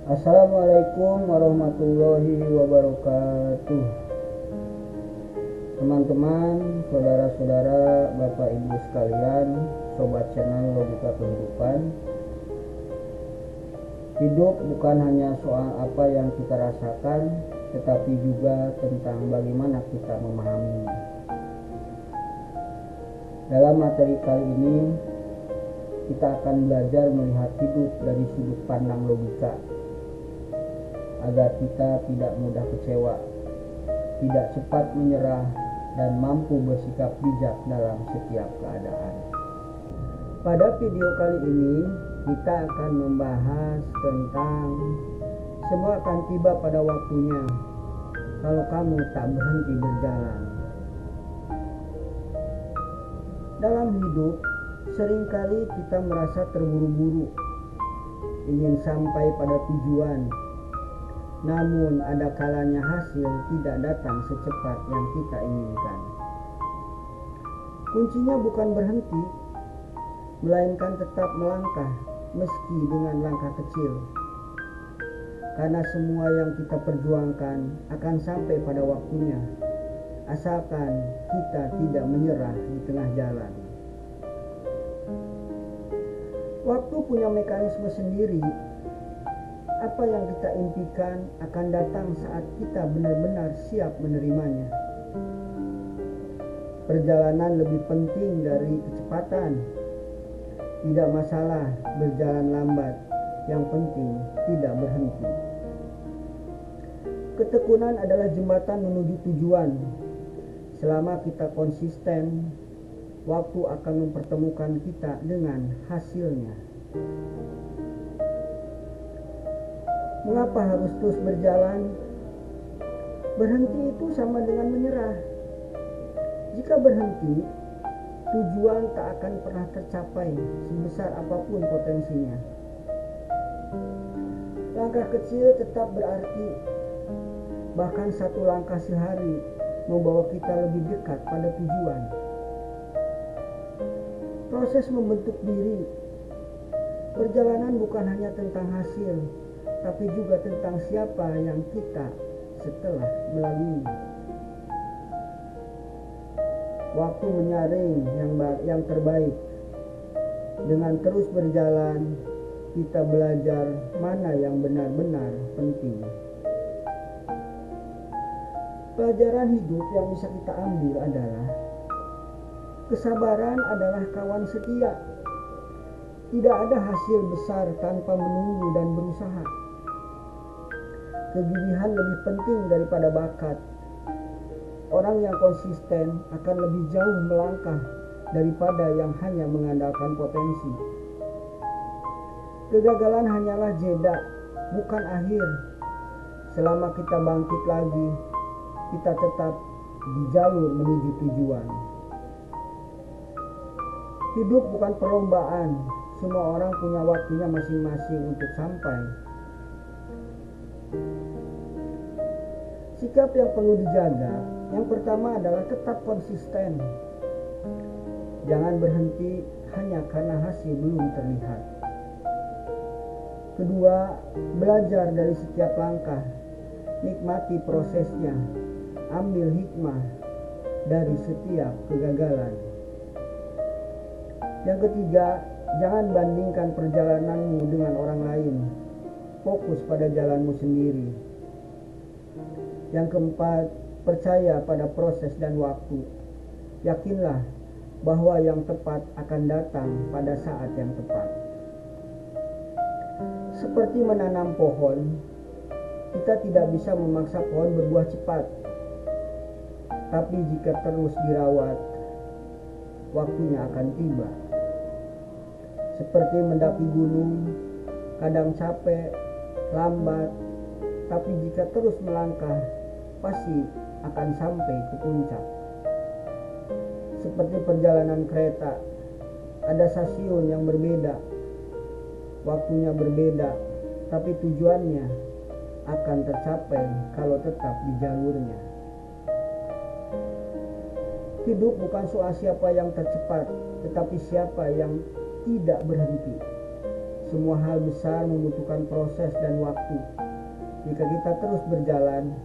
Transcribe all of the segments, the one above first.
Assalamualaikum warahmatullahi wabarakatuh. Teman-teman, saudara-saudara, Bapak Ibu sekalian, sobat channel Logika Kehidupan. Hidup bukan hanya soal apa yang kita rasakan, tetapi juga tentang bagaimana kita memahaminya. Dalam materi kali ini, kita akan belajar melihat hidup dari sudut pandang logika, agar kita tidak mudah kecewa, tidak cepat menyerah, dan mampu bersikap bijak dalam setiap keadaan. Pada video kali ini, kita akan membahas tentang semua akan tiba pada waktunya kalau kamu tak berhenti berjalan. Dalam hidup, seringkali kita merasa terburu-buru, ingin sampai pada tujuan. Namun ada kalanya hasil tidak datang secepat yang kita inginkan. Kuncinya bukan berhenti, melainkan tetap melangkah meski dengan langkah kecil. Karena semua yang kita perjuangkan akan sampai pada waktunya, asalkan kita tidak menyerah di tengah jalan. Waktu punya mekanisme sendiri. Apa yang kita impikan akan datang saat kita benar-benar siap menerimanya. Perjalanan lebih penting dari kecepatan. Tidak masalah berjalan lambat, yang penting tidak berhenti. Ketekunan adalah jembatan menuju tujuan. Selama kita konsisten, waktu akan mempertemukan kita dengan hasilnya. Mengapa harus terus berjalan? Berhenti itu sama dengan menyerah. Jika berhenti, tujuan tak akan pernah tercapai sebesar apapun potensinya. Langkah kecil tetap berarti, bahkan satu langkah sehari membawa kita lebih dekat pada tujuan. Proses membentuk diri. Perjalanan bukan hanya tentang hasil, tapi juga tentang siapa yang kita setelah melalui. Waktu menyaring yang terbaik. Dengan terus berjalan, kita belajar mana yang benar-benar penting. Pelajaran hidup yang bisa kita ambil adalah kesabaran adalah kawan setia. Tidak ada hasil besar tanpa menunggu dan berusaha. Kegigihan lebih penting daripada bakat. Orang yang konsisten akan lebih jauh melangkah daripada yang hanya mengandalkan potensi. Kegagalan hanyalah jeda, bukan akhir. Selama kita bangkit lagi, kita tetap di jalur menuju tujuan. Hidup bukan perlombaan. Semua orang punya waktunya masing-masing untuk sampai. Sikap yang perlu dijaga, yang pertama adalah tetap konsisten. Jangan berhenti hanya karena hasil belum terlihat. Kedua, belajar dari setiap langkah. Nikmati prosesnya. Ambil hikmah dari setiap kegagalan. Yang ketiga, jangan bandingkan perjalananmu dengan orang lain. Fokus pada jalanmu sendiri. Yang keempat, percaya pada proses dan waktu. Yakinlah bahwa yang tepat akan datang pada saat yang tepat. Seperti menanam pohon, kita tidak bisa memaksa pohon berbuah cepat. Tapi jika terus dirawat, waktunya akan tiba. Seperti mendaki gunung, kadang capek, lambat, tapi jika terus melangkah, pasti akan sampai ke puncak. Seperti perjalanan kereta, ada stasiun yang berbeda, waktunya berbeda, tapi tujuannya akan tercapai kalau tetap di jalurnya. Hidup bukan soal siapa yang tercepat, tetapi siapa yang tidak berhenti. Semua hal besar membutuhkan proses dan waktu. Jika kita terus berjalan,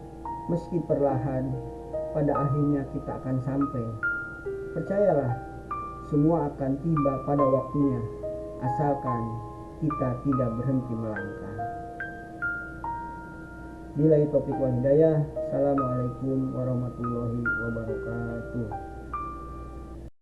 meski perlahan, pada akhirnya kita akan sampai. Percayalah, semua akan tiba pada waktunya, asalkan kita tidak berhenti melangkah. Billahi taufiq wal hidayah. Assalamualaikum warahmatullahi wabarakatuh.